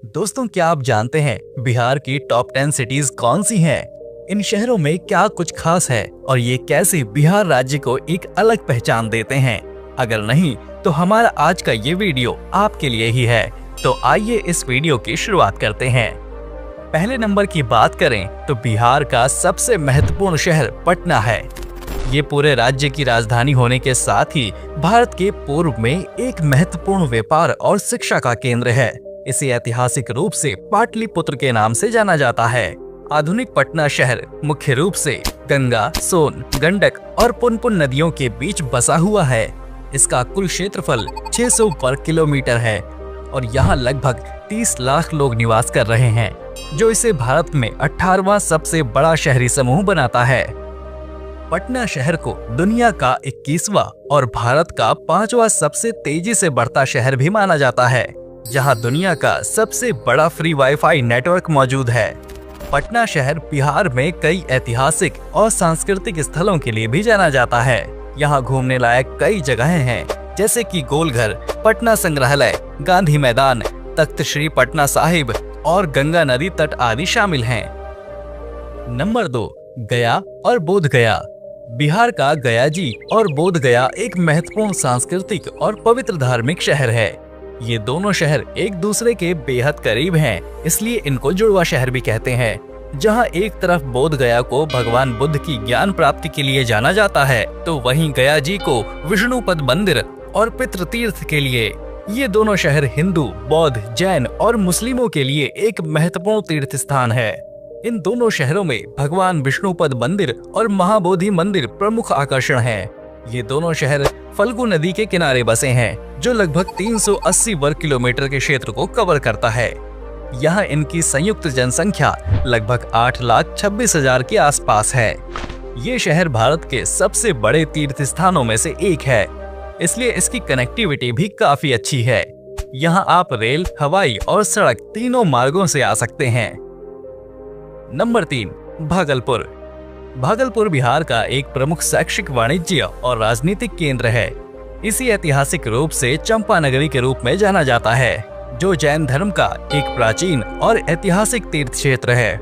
दोस्तों, क्या आप जानते हैं बिहार की टॉप 10 सिटीज कौन सी हैं? इन शहरों में क्या कुछ खास है और ये कैसे बिहार राज्य को एक अलग पहचान देते हैं? अगर नहीं तो हमारा आज का ये वीडियो आपके लिए ही है। तो आइए इस वीडियो की शुरुआत करते हैं। पहले नंबर की बात करें तो बिहार का सबसे महत्वपूर्ण शहर पटना है। ये पूरे राज्य की राजधानी होने के साथ ही भारत के पूर्व में एक महत्वपूर्ण व्यापार और शिक्षा का केंद्र है। इसे ऐतिहासिक रूप से पाटलिपुत्र के नाम से जाना जाता है। आधुनिक पटना शहर मुख्य रूप से गंगा, सोन, गंडक और पुनपुन नदियों के बीच बसा हुआ है। इसका कुल क्षेत्रफल 600 वर्ग किलोमीटर है और यहाँ लगभग 30 लाख लोग निवास कर रहे हैं, जो इसे भारत में 18वां सबसे बड़ा शहरी समूह बनाता है। पटना शहर को दुनिया का 21वां और भारत का 5वां सबसे तेजी से बढ़ता शहर भी माना जाता है, जहां दुनिया का सबसे बड़ा फ्री वाईफाई नेटवर्क मौजूद है। पटना शहर बिहार में कई ऐतिहासिक और सांस्कृतिक स्थलों के लिए भी जाना जाता है। यहाँ घूमने लायक कई जगहें हैं, जैसे कि गोलघर, पटना संग्रहालय, गांधी मैदान, तख्त श्री पटना साहिब और गंगा नदी तट आदि शामिल हैं। नंबर 2, गया और बोध गया। बिहार का गया जी और बोध गया एक महत्वपूर्ण सांस्कृतिक और पवित्र धार्मिक शहर है। ये दोनों शहर एक दूसरे के बेहद करीब हैं, इसलिए इनको जुड़वा शहर भी कहते हैं। जहां एक तरफ बोध गया को भगवान बुद्ध की ज्ञान प्राप्ति के लिए जाना जाता है, तो वहीं गया जी को विष्णुपद मंदिर और पितृ तीर्थ के लिए। ये दोनों शहर हिंदू, बौद्ध, जैन और मुस्लिमों के लिए एक महत्वपूर्ण तीर्थ स्थान है। इन दोनों शहरों में भगवान विष्णुपद मंदिर और महाबोधि मंदिर प्रमुख आकर्षण हैं। ये दोनों शहर फल्गु नदी के किनारे बसे हैं, जो लगभग 380 वर्ग किलोमीटर के क्षेत्र को कवर करता है। यहाँ इनकी संयुक्त जनसंख्या लगभग 8,26,000 के आसपास है। ये शहर भारत के सबसे बड़े तीर्थ स्थानों में से एक है, इसलिए इसकी कनेक्टिविटी भी काफी अच्छी है। यहाँ आप रेल, हवाई और सड़क तीनों मार्गों से आ सकते हैं। नंबर 3, भागलपुर। भागलपुर बिहार का एक प्रमुख शैक्षिक, वाणिज्य और राजनीतिक केंद्र है। इसी ऐतिहासिक रूप से चंपा नगरी के रूप में जाना जाता है, जो जैन धर्म का एक प्राचीन और ऐतिहासिक तीर्थ क्षेत्र है।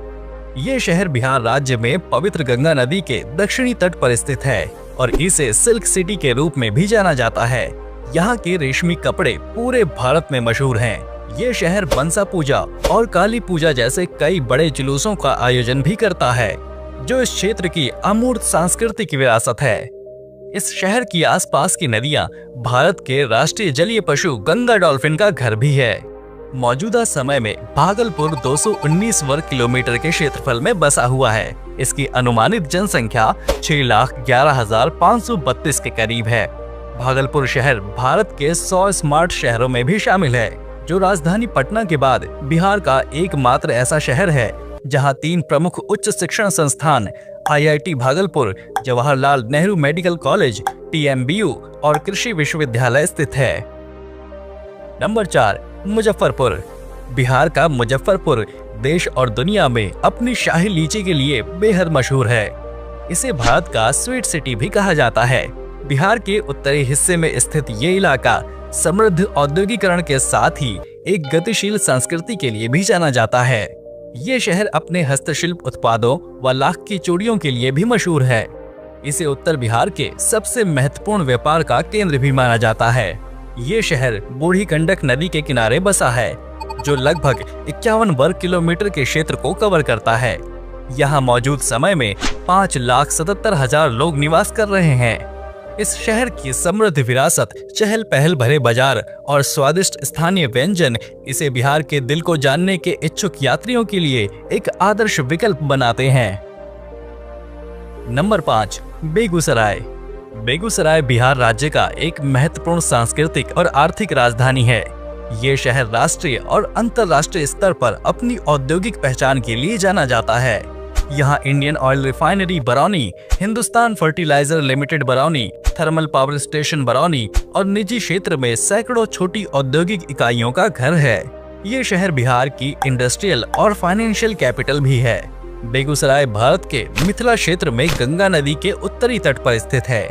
ये शहर बिहार राज्य में पवित्र गंगा नदी के दक्षिणी तट पर स्थित है और इसे सिल्क सिटी के रूप में भी जाना जाता है। यहाँ के रेशमी कपड़े पूरे भारत में मशहूर हैं। ये शहर बंसा पूजा और काली पूजा जैसे कई बड़े जुलूसों का आयोजन भी करता है, जो इस क्षेत्र की अमूर्त सांस्कृतिक विरासत है। इस शहर की आसपास की नदियां भारत के राष्ट्रीय जलीय पशु गंगा डॉल्फिन का घर भी है। मौजूदा समय में भागलपुर 219 वर्ग किलोमीटर के क्षेत्रफल में बसा हुआ है। इसकी अनुमानित जनसंख्या 6,11,532 के करीब है। भागलपुर शहर भारत के 100 स्मार्ट शहरों में भी शामिल है, जो राजधानी पटना के बाद बिहार का एकमात्र ऐसा शहर है जहां 3 प्रमुख उच्च शिक्षण संस्थान IIT Bhagalpur, Jawaharlal Nehru medical college TMBU और कृषि विश्वविद्यालय स्थित है। नंबर 4, मुजफ्फरपुर। बिहार का मुजफ्फरपुर देश और दुनिया में अपनी शाही लीची के लिए बेहद मशहूर है। इसे भारत का स्वीट सिटी भी कहा जाता है। बिहार के उत्तरी हिस्से में स्थित ये इलाका समृद्ध औद्योगिकरण के साथ ही एक गतिशील संस्कृति के लिए भी जाना जाता है। ये शहर अपने हस्तशिल्प उत्पादों व लाख की चूड़ियों के लिए भी मशहूर है। इसे उत्तर बिहार के सबसे महत्वपूर्ण व्यापार का केंद्र भी माना जाता है। ये शहर बूढ़ी गंडक नदी के किनारे बसा है, जो लगभग 51 वर्ग किलोमीटर के क्षेत्र को कवर करता है। यहाँ मौजूद समय में 5,77,000 लोग निवास कर रहे हैं। इस शहर की समृद्ध विरासत, चहल पहल भरे बाजार और स्वादिष्ट स्थानीय व्यंजन इसे बिहार के दिल को जानने के इच्छुक यात्रियों के लिए एक आदर्श विकल्प बनाते हैं। नंबर 5, बेगूसराय। बेगूसराय बिहार राज्य का एक महत्वपूर्ण सांस्कृतिक और आर्थिक राजधानी है। ये शहर राष्ट्रीय और अंतर्राष्ट्रीय स्तर पर अपनी औद्योगिक पहचान के लिए जाना जाता है। यहाँ Indian oil refinery Barauni, Hindustan fertiliser limited Barauni, thermal power station Barauni और निजी क्षेत्र में सैकड़ों छोटी औद्योगिक इकाइयों का घर है। ये शहर बिहार की इंडस्ट्रियल और फाइनेंशियल कैपिटल भी है। बेगूसराय भारत के मिथिला क्षेत्र में गंगा नदी के उत्तरी तट पर स्थित है।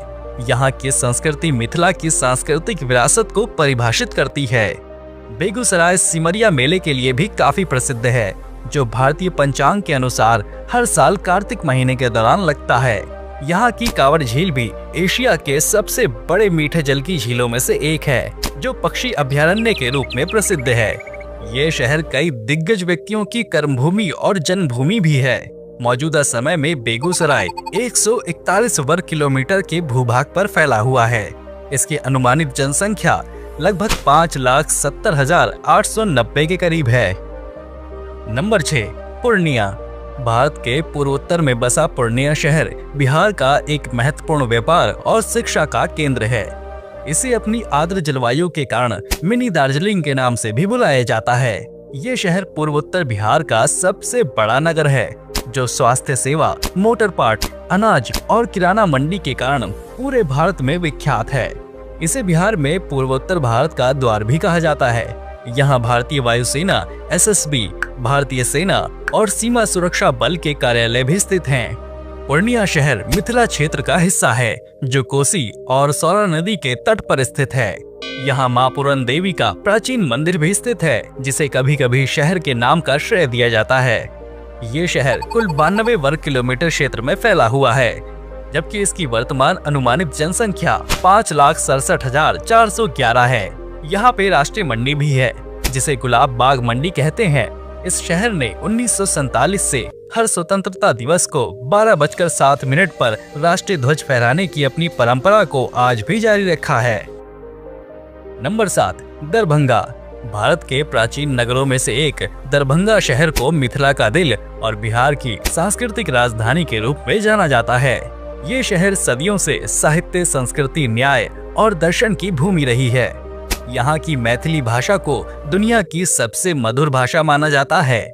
यहाँ की संस्कृति मिथिला की सांस्कृतिक विरासत को परिभाषित करती है। बेगूसराय सिमरिया मेले के लिए भी काफी प्रसिद्ध है, जो भारतीय पंचांग के अनुसार हर साल कार्तिक महीने के दौरान लगता है। यहाँ की कांवड़ झील भी एशिया के सबसे बड़े मीठे जल की झीलों में से एक है, जो पक्षी अभयारण्य के रूप में प्रसिद्ध है। ये शहर कई दिग्गज व्यक्तियों की कर्मभूमि और जन्मभूमि भी है। मौजूदा समय में बेगूसराय 141 वर्ग किलोमीटर के भूभाग पर फैला हुआ है। इसकी अनुमानित जनसंख्या लगभग 5,70,890 के करीब है। नंबर 6, पूर्णिया। भारत के पूर्वोत्तर में बसा पूर्णिया शहर बिहार का एक महत्वपूर्ण व्यापार और शिक्षा का केंद्र है। इसे अपनी आर्द्र जलवायु के कारण मिनी दार्जिलिंग के नाम से भी बुलाया जाता है। ये शहर पूर्वोत्तर बिहार का सबसे बड़ा नगर है, जो स्वास्थ्य सेवा, मोटर पार्ट, अनाज और किराना मंडी के कारण पूरे भारत में विख्यात है। इसे बिहार में पूर्वोत्तर भारत का द्वार भी कहा जाता है। यहाँ भारतीय वायुसेना, SSB, भारतीय सेना और सीमा सुरक्षा बल के कार्यालय भी स्थित हैं। पूर्णिया शहर मिथिला क्षेत्र का हिस्सा है, जो कोसी और सौरा नदी के तट पर स्थित है। यहाँ मां पूरन देवी का प्राचीन मंदिर भी स्थित है, जिसे कभी कभी शहर के नाम का श्रेय दिया जाता है। ये शहर कुल 92 वर्ग किलोमीटर क्षेत्र में फैला हुआ है, जबकि इसकी वर्तमान अनुमानित जनसंख्या 5,67,411 है। यहाँ पे राष्ट्रीय मंडी भी है, जिसे गुलाब बाग मंडी कहते हैं। इस शहर ने 1947 से हर स्वतंत्रता दिवस को 12:07 पर राष्ट्रीय ध्वज फहराने की अपनी परंपरा को आज भी जारी रखा है। नंबर 7, दरभंगा। भारत के प्राचीन नगरों में से एक दरभंगा शहर को मिथिला का दिल और बिहार की सांस्कृतिक राजधानी के रूप में जाना जाता है। ये शहर सदियों से साहित्य, संस्कृति, न्याय और दर्शन की भूमि रही है। यहाँ की मैथिली भाषा को दुनिया की सबसे मधुर भाषा माना जाता है।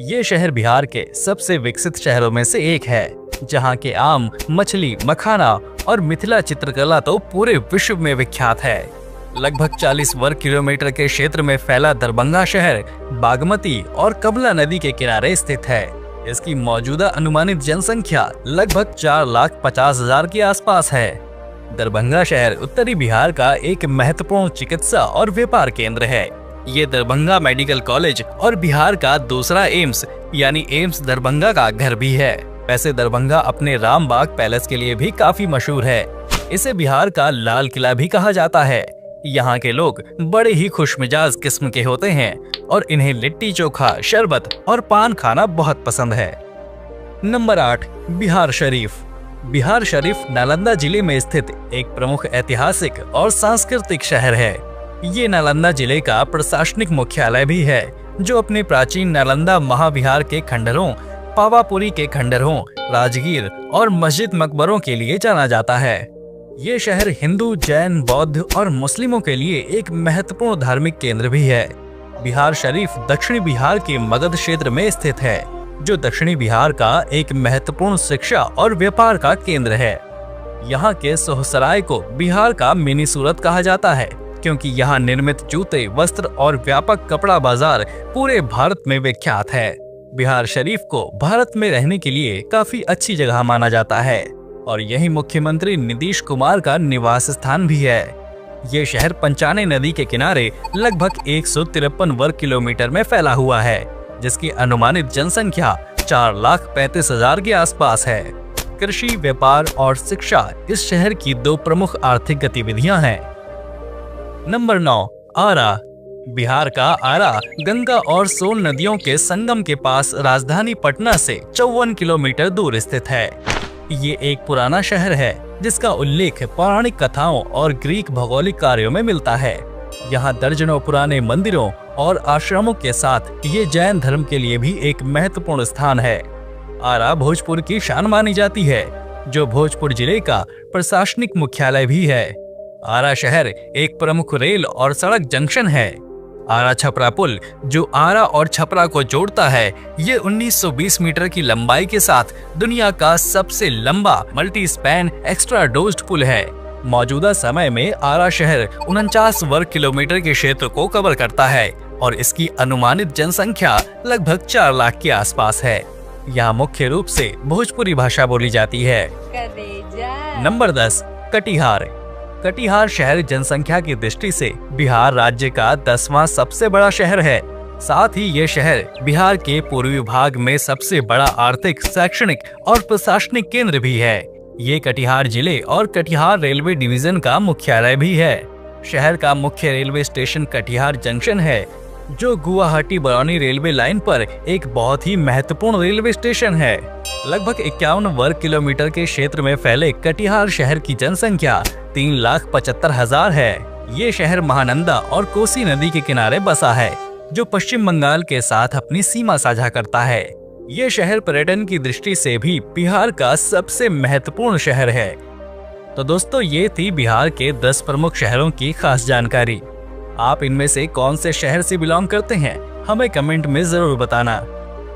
ये शहर बिहार के सबसे विकसित शहरों में से एक है, जहाँ के आम, मछली, मखाना और मिथिला चित्रकला तो पूरे विश्व में विख्यात है। लगभग 40 वर्ग किलोमीटर के क्षेत्र में फैला दरभंगा शहर बागमती और कमला नदी के किनारे स्थित है। इसकी मौजूदा अनुमानित जनसंख्या लगभग 4,50,000 के आसपास है। दरभंगा शहर उत्तरी बिहार का एक महत्वपूर्ण चिकित्सा और व्यापार केंद्र है। ये दरभंगा मेडिकल कॉलेज और बिहार का दूसरा एम्स यानी एम्स दरभंगा का घर भी है। वैसे दरभंगा अपने रामबाग पैलेस के लिए भी काफी मशहूर है। इसे बिहार का लाल किला भी कहा जाता है। यहाँ के लोग बड़े ही खुशमिजाज किस्म के होते हैं और इन्हें लिट्टी चोखा, शरबत और पान खाना बहुत पसंद है। नंबर 8, बिहार शरीफ। बिहार शरीफ नालंदा जिले में स्थित एक प्रमुख ऐतिहासिक और सांस्कृतिक शहर है। ये नालंदा जिले का प्रशासनिक मुख्यालय भी है, जो अपने प्राचीन नालंदा महाविहार के खंडरों, पावापुरी के खंडरों, राजगीर और मस्जिद मकबरों के लिए जाना जाता है। ये शहर हिंदू, जैन, बौद्ध और मुस्लिमों के लिए एक महत्वपूर्ण धार्मिक केंद्र भी है। बिहार शरीफ दक्षिणी बिहार के मगध क्षेत्र में स्थित है, जो दक्षिणी बिहार का एक महत्वपूर्ण शिक्षा और व्यापार का केंद्र है। यहाँ के सोहसराय को बिहार का मिनी सूरत कहा जाता है, क्योंकि यहाँ निर्मित जूते, वस्त्र और व्यापक कपड़ा बाजार पूरे भारत में विख्यात है। बिहार शरीफ को भारत में रहने के लिए काफी अच्छी जगह माना जाता है और यही मुख्यमंत्री नीतीश कुमार का निवास स्थान भी है। ये शहर पंचाने नदी के किनारे लगभग 153 वर्ग किलोमीटर में फैला हुआ है, जिसकी अनुमानित जनसंख्या 4,35,000 के आसपास है। कृषि, व्यापार और शिक्षा इस शहर की 2 प्रमुख आर्थिक गतिविधियां हैं। नंबर 9, आरा। बिहार का आरा गंगा और सोन नदियों के संगम के पास राजधानी पटना से 54 किलोमीटर दूर स्थित है। ये एक पुराना शहर है, जिसका उल्लेख पौराणिक कथाओं और ग्रीक भौगोलिक कार्यों में मिलता है। यहाँ दर्जनों पुराने मंदिरों और आश्रमों के साथ ये जैन धर्म के लिए भी एक महत्वपूर्ण स्थान है। आरा भोजपुर की शान मानी जाती है, जो भोजपुर जिले का प्रशासनिक मुख्यालय भी है। आरा शहर एक प्रमुख रेल और सड़क जंक्शन है। आरा छपरा पुल, जो आरा और छपरा को जोड़ता है, ये 1920 मीटर की लंबाई के साथ दुनिया का सबसे लंबा मल्टी स्पैन एक्स्ट्रा डोज्ड पुल है। मौजूदा समय में आरा शहर 49 वर्ग किलोमीटर के क्षेत्र को कवर करता है और इसकी अनुमानित जनसंख्या लगभग 4 लाख के आसपास है। यहाँ मुख्य रूप से भोजपुरी भाषा बोली जाती है। नंबर 10, कटिहार। कटिहार शहर जनसंख्या की दृष्टि से बिहार राज्य का 10वां सबसे बड़ा शहर है। साथ ही ये शहर बिहार के पूर्वी भाग में सबसे बड़ा आर्थिक, शैक्षणिक और प्रशासनिक केंद्र भी है। ये कटिहार जिले और कटिहार रेलवे डिवीजन का मुख्यालय भी है। शहर का मुख्य रेलवे स्टेशन कटिहार जंक्शन है, जो गुवाहाटी बरौनी रेलवे लाइन पर एक बहुत ही महत्वपूर्ण रेलवे स्टेशन है। लगभग 51 वर्ग किलोमीटर के क्षेत्र में फैले कटिहार शहर की जनसंख्या 3,75,000 है। ये शहर महानंदा और कोसी नदी के किनारे बसा है, जो पश्चिम बंगाल के साथ अपनी सीमा साझा करता है। ये शहर पर्यटन की दृष्टि से भी बिहार का सबसे महत्वपूर्ण शहर है। तो दोस्तों, ये थी बिहार के 10 प्रमुख शहरों की खास जानकारी। आप इनमें से कौन से शहर से बिलोंग करते हैं, हमें कमेंट में जरूर बताना।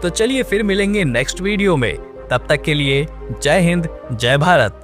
तो चलिए फिर मिलेंगे नेक्स्ट वीडियो में। तब तक के लिए जय हिंद, जय भारत।